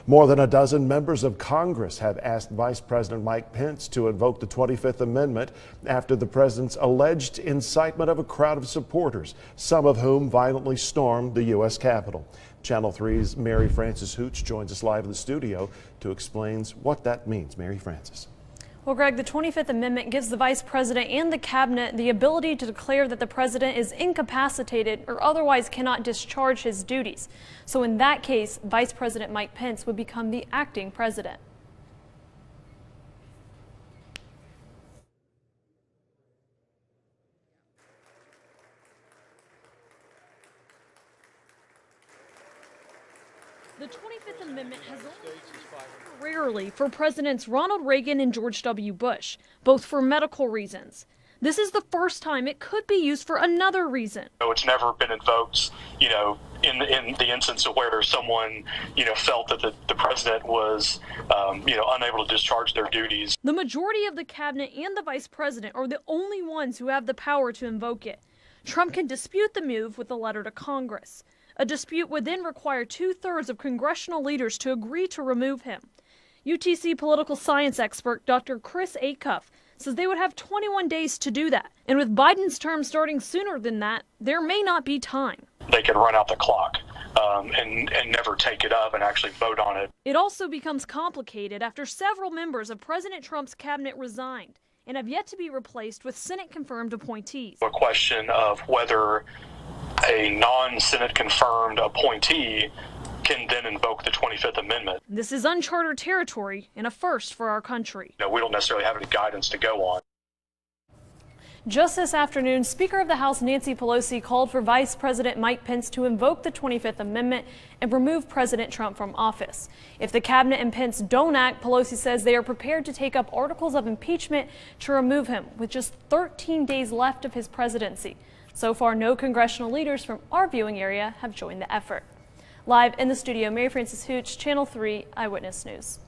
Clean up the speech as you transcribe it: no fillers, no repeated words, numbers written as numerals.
More than a dozen members of Congress have asked Vice President Mike Pence to invoke the 25th Amendment after the president's alleged incitement of a crowd of supporters, some of whom violently stormed the U.S. Capitol. Channel 3's Mary Frances Hooch joins us live in the studio to explain what that means. Mary Frances. Well, Greg, the 25th Amendment gives the vice president and the cabinet the ability to declare that the president is incapacitated or otherwise cannot discharge his duties. So in that case, Vice President Mike Pence would become the acting president. The 25th Amendment has only been used rarely for Presidents Ronald Reagan and George W. Bush, both for medical reasons. This is the first time it could be used for another reason. It's never been invoked, in the instance of where someone, felt that the president was, unable to discharge their duties. The majority of the cabinet and the vice president are the only ones who have the power to invoke it. Trump can dispute the move with a letter to Congress. A dispute would then require 2/3 of congressional leaders to agree to remove him. UTC political science expert Dr. Chris Acuff says they would have 21 days to do that. And with Biden's term starting sooner than that, there may not be time. They could run out the clock and never take it up and actually vote on it. It also becomes complicated after several members of President Trump's cabinet resigned and have yet to be replaced with Senate-confirmed appointees. A question of whether a non-Senate confirmed appointee can then invoke the 25th Amendment. This is uncharted territory and a first for our country. We don't necessarily have any guidance to go on. Just this afternoon, Speaker of the House Nancy Pelosi called for Vice President Mike Pence to invoke the 25th Amendment and remove President Trump from office. If the cabinet and Pence don't act, Pelosi says they are prepared to take up articles of impeachment to remove him with just 13 days left of his presidency. So far, no congressional leaders from our viewing area have joined the effort. Live in the studio, Mary Frances Hooch, Channel 3 Eyewitness News.